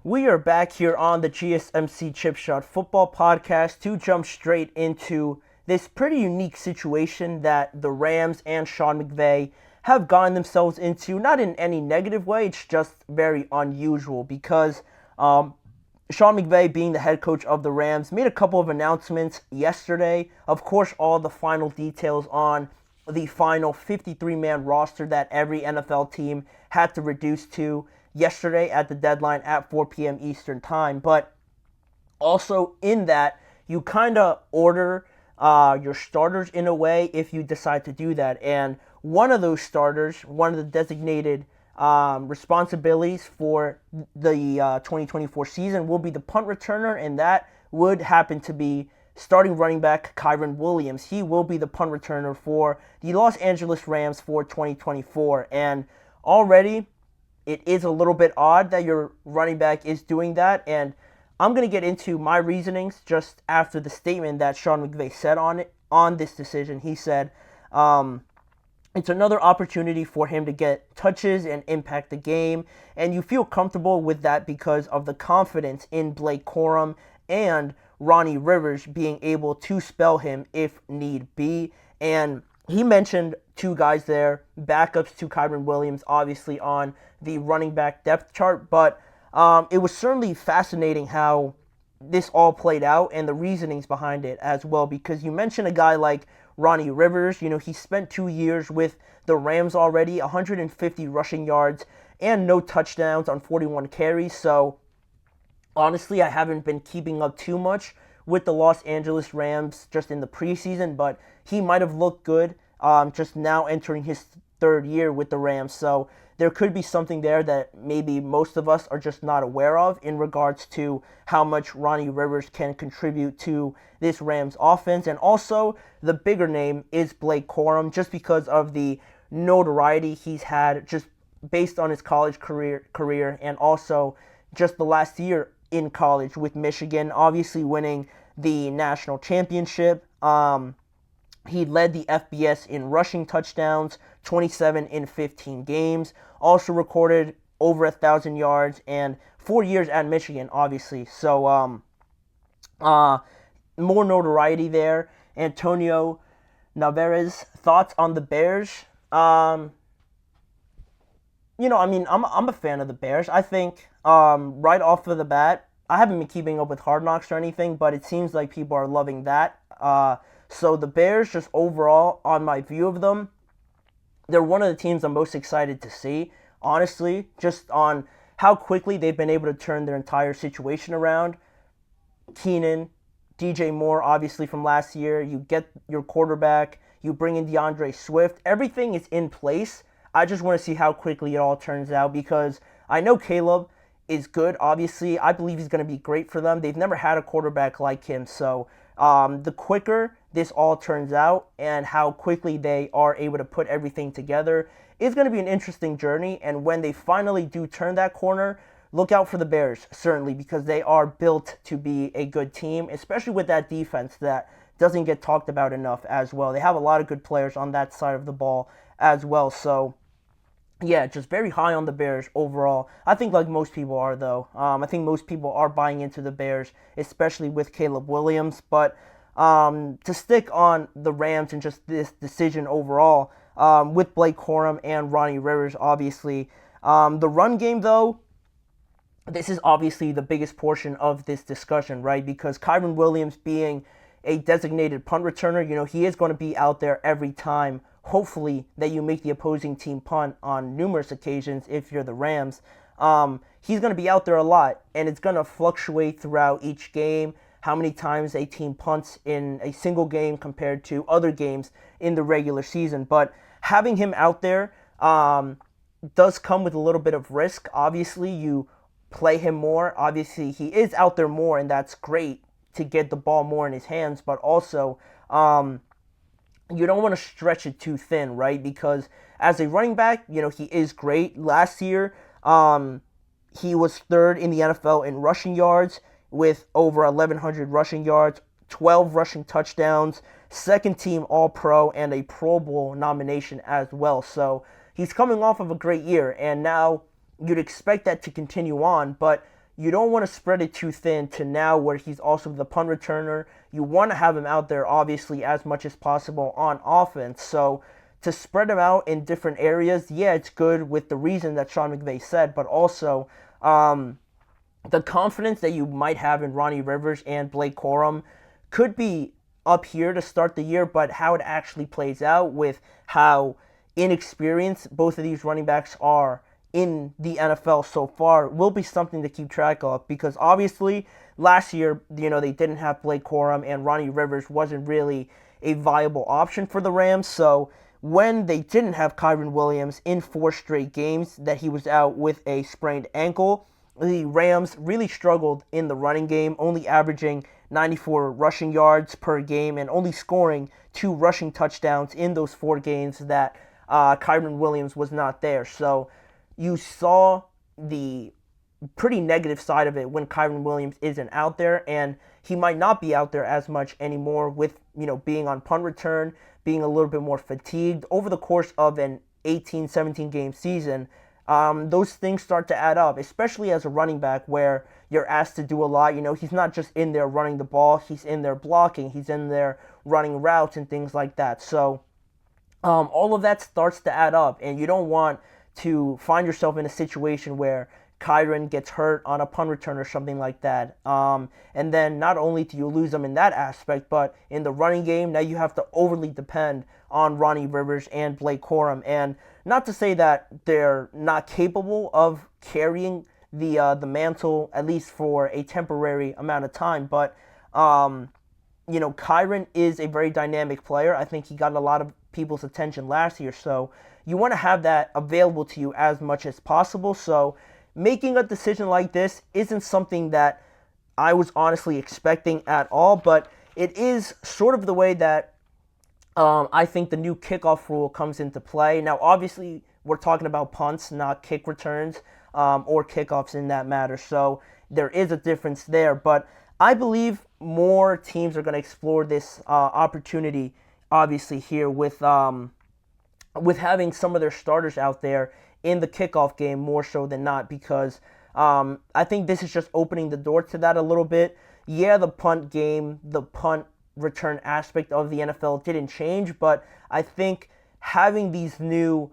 We are back here on the GSMC Chip Shot Football Podcast to jump straight into this pretty unique situation that the Rams and Sean McVay have gotten themselves into. Not in any negative way, it's just very unusual because Sean McVay, being the head coach of the Rams, made a couple of announcements yesterday. Of course, all the final details on the final 53-man roster that every NFL team had to reduce to yesterday at the deadline at 4 p.m. Eastern Time. But also in that, you kind of order your starters in a way if you decide to do that. And one of those starters, one of the designated responsibilities for the 2024 season will be the punt returner, and that would happen to be starting running back Kyren Williams. He will be the punt returner for the Los Angeles Rams for 2024. And already it is a little bit odd that your running back is doing that, and I'm going to get into my reasonings just after the statement that Sean McVay said on this decision. He said, it's another opportunity for him to get touches and impact the game, and you feel comfortable with that because of the confidence in Blake Corum and Ronnie Rivers being able to spell him if need be. And he mentioned two guys there, backups to Kyren Williams, obviously on the running back depth chart, but it was certainly fascinating how this all played out and the reasonings behind it as well, because you mentioned a guy like Ronnie Rivers. He spent 2 years with the Rams already, 150 rushing yards and no touchdowns on 41 carries. So honestly, I haven't been keeping up too much with the Los Angeles Rams just in the preseason, but he might have looked good just now entering his third year with the Rams. So there could be something there that maybe most of us are just not aware of in regards to how much Ronnie Rivers can contribute to this Rams offense. And also, the bigger name is Blake Corum, just because of the notoriety he's had just based on his college career and also just the last year in college with Michigan, obviously winning the national championship. He led the FBS in rushing touchdowns, 27 in 15 games. Also recorded over 1,000 yards and 4 years at Michigan, obviously. So, more notoriety there. Antonio Navarez, thoughts on the Bears? I'm a fan of the Bears. I think right off of the bat, I haven't been keeping up with Hard Knocks or anything, but it seems like people are loving that. So the Bears, just overall, on my view of them, they're one of the teams I'm most excited to see, honestly, just on how quickly they've been able to turn their entire situation around. Keenan, DJ Moore, obviously from last year, you get your quarterback, you bring in DeAndre Swift, everything is in place. I just want to see how quickly it all turns out because I know Caleb is good, obviously. I believe he's going to be great for them. They've never had a quarterback like him, so the quicker this all turns out and how quickly they are able to put everything together is going to be an interesting journey. And when they finally do turn that corner, look out for the Bears, certainly, because they are built to be a good team, especially with that defense that doesn't get talked about enough as well. They have a lot of good players on that side of the ball as well. So, yeah, just very high on the Bears overall. I think like most people are, though. I think most people are buying into the Bears, especially with Caleb Williams. But to stick on the Rams and just this decision overall, with Blake Corum and Ronnie Rivers, obviously. The run game, though, this is obviously the biggest portion of this discussion, right? Because Kyren Williams being a designated punt returner, he is going to be out there every time, hopefully, that you make the opposing team punt on numerous occasions if you're the Rams. He's going to be out there a lot, and it's going to fluctuate throughout each game, how many times a team punts in a single game compared to other games in the regular season. But having him out there does come with a little bit of risk. Obviously, you play him more. Obviously, he is out there more, and that's great to get the ball more in his hands. But also, you don't want to stretch it too thin, right? Because as a running back, he is great. Last year, he was third in the NFL in rushing yards with over 1,100 rushing yards, 12 rushing touchdowns, second team All-Pro, and a Pro Bowl nomination as well. So he's coming off of a great year, and now you'd expect that to continue on, but you don't want to spread it too thin to now where he's also the punt returner. You want to have him out there, obviously, as much as possible on offense. So to spread him out in different areas, yeah, it's good with the reason that Sean McVay said, but also the confidence that you might have in Ronnie Rivers and Blake Corum could be up here to start the year, but how it actually plays out with how inexperienced both of these running backs are in the NFL so far will be something to keep track of, because obviously last year, they didn't have Blake Corum and Ronnie Rivers wasn't really a viable option for the Rams. So when they didn't have Kyren Williams in 4 straight games that he was out with a sprained ankle, the Rams really struggled in the running game, only averaging 94 rushing yards per game and only scoring 2 rushing touchdowns in those 4 games that Kyren Williams was not there. So you saw the pretty negative side of it when Kyren Williams isn't out there, and he might not be out there as much anymore with, being on punt return, being a little bit more fatigued over the course of an 18, 17 game season. Those things start to add up, especially as a running back where you're asked to do a lot. He's not just in there running the ball, he's in there blocking, he's in there running routes and things like that. So all of that starts to add up, and you don't want to find yourself in a situation where Kyren gets hurt on a punt return or something like that. And then not only do you lose them in that aspect, but in the running game, now you have to overly depend on Ronnie Rivers and Blake Corum. And not to say that they're not capable of carrying the mantle, at least for a temporary amount of time, but Kyren is a very dynamic player. I think he got a lot of people's attention last year, so you want to have that available to you as much as possible. So making a decision like this isn't something that I was honestly expecting at all, but it is sort of the way that I think the new kickoff rule comes into play. Now, obviously, we're talking about punts, not kick returns or kickoffs in that matter, so there is a difference there. But I believe more teams are going to explore this opportunity, obviously, here with having some of their starters out there in the kickoff game more so than not, because I think this is just opening the door to that a little bit. Yeah, the punt game, the punt return aspect of the NFL didn't change, but I think having this new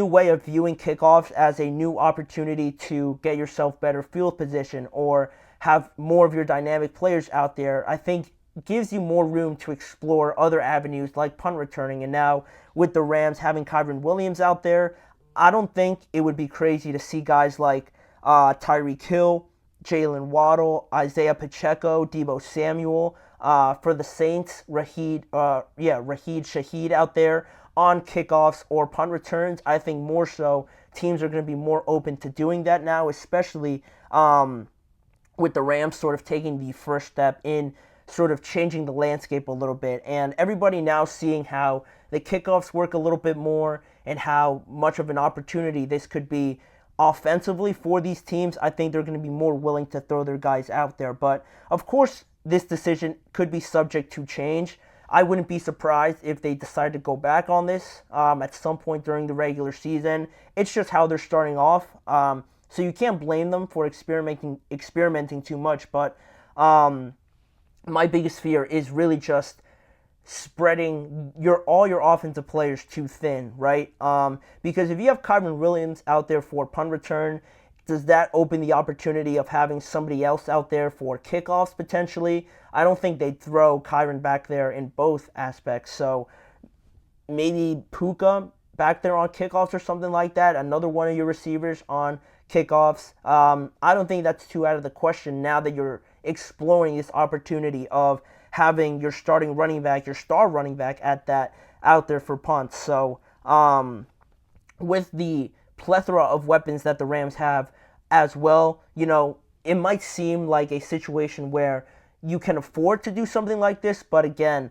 way of viewing kickoffs as a new opportunity to get yourself better field position or have more of your dynamic players out there, I think gives you more room to explore other avenues like punt returning. And now with the Rams having Kyren Williams out there, I don't think it would be crazy to see guys like Tyreek Hill, Jalen Waddle, Isaiah Pacheco, Deebo Samuel, for the Saints, Raheed Shaheed out there on kickoffs or punt returns. I think more so teams are going to be more open to doing that now, especially with the Rams sort of taking the first step in sort of changing the landscape a little bit, and everybody now seeing how the kickoffs work a little bit more and how much of an opportunity this could be offensively for these teams. I think they're going to be more willing to throw their guys out there. But of course, this decision could be subject to change. I wouldn't be surprised if they decide to go back on this at some point during the regular season. It's just how they're starting off. So you can't blame them for experimenting too much. But my biggest fear is really just spreading all your offensive players too thin, right? Because if you have Kyren Williams out there for punt return, does that open the opportunity of having somebody else out there for kickoffs potentially? I don't think they'd throw Kyren back there in both aspects. So maybe Puka back there on kickoffs or something like that, another one of your receivers on kickoffs. I don't think that's too out of the question now that you're exploring this opportunity of having your starting running back, your star running back out there for punts. So with the plethora of weapons that the Rams have as well, it might seem like a situation where you can afford to do something like this, but again,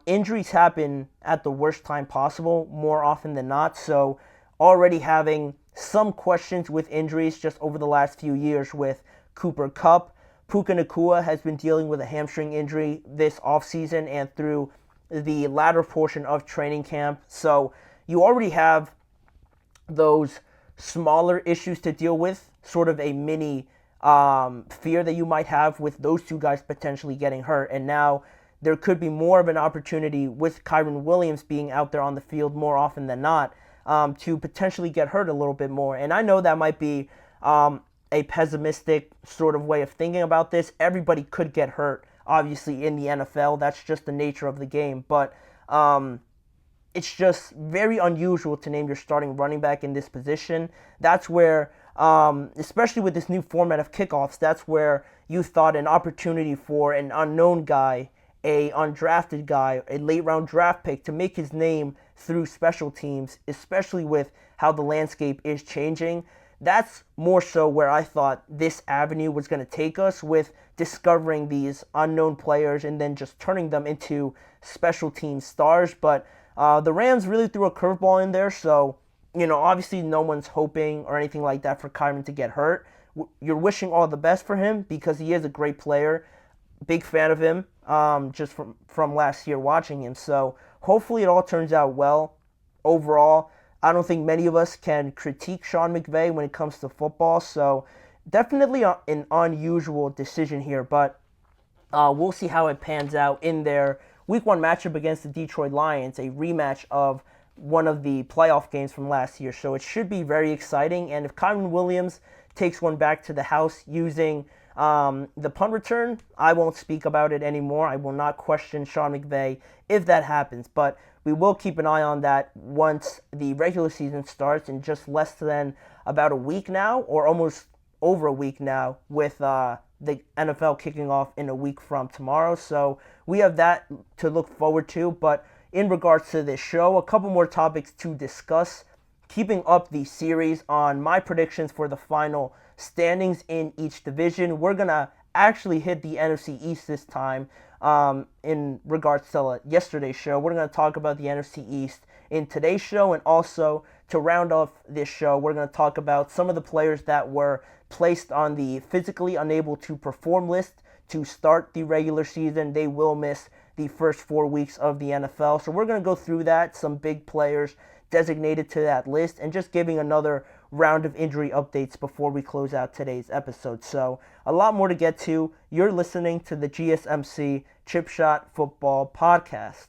injuries happen at the worst time possible more often than not. So already having some questions with injuries just over the last few years with Cooper Kupp. Puka Nacua has been dealing with a hamstring injury this offseason and through the latter portion of training camp. So you already have those smaller issues to deal with, sort of a mini fear that you might have with those two guys potentially getting hurt. And now there could be more of an opportunity with Kyren Williams being out there on the field more often than not to potentially get hurt a little bit more. And I know that might be a pessimistic sort of way of thinking about this. Everybody could get hurt, obviously, in the NFL. That's just the nature of the game. But it's just very unusual to name your starting running back in this position. That's where, especially with this new format of kickoffs, that's where you thought an opportunity for an unknown guy, a undrafted guy, a late round draft pick to make his name through special teams, especially with how the landscape is changing. That's more so where I thought this avenue was going to take us, with discovering these unknown players and then just turning them into special team stars. But the Rams really threw a curveball in there, so obviously no one's hoping or anything like that for Kyren to get hurt. You're wishing all the best for him because he is a great player. Big fan of him, just from last year watching him. So hopefully it all turns out well. Overall, I don't think many of us can critique Sean McVay when it comes to football. So definitely an unusual decision here, but we'll see how it pans out in their Week 1 matchup against the Detroit Lions, a rematch of one of the playoff games from last year. So it should be very exciting. And if Kyren Williams takes one back to the house using the punt return, I won't speak about it anymore. I will not question Sean McVay if that happens. But we will keep an eye on that once the regular season starts in just less than about a week now, or almost over a week now, with the NFL kicking off in a week from tomorrow. So we have that to look forward to. But in regards to this show, a couple more topics to discuss. Keeping up the series on my predictions for the final standings in each division. We're going to actually hit the NFC East this time in regards to yesterday's show. We're going to talk about the NFC East in today's show, and also to round off this show, we're going to talk about some of the players that were placed on the physically unable to perform list to start the regular season. They will miss the first 4 weeks of the NFL. So we're going to go through that, some big players designated to that list, and just giving another round of injury updates before we close out today's episode. So a lot more to get to. You're listening to the GSMC Chip Shot Football Podcast.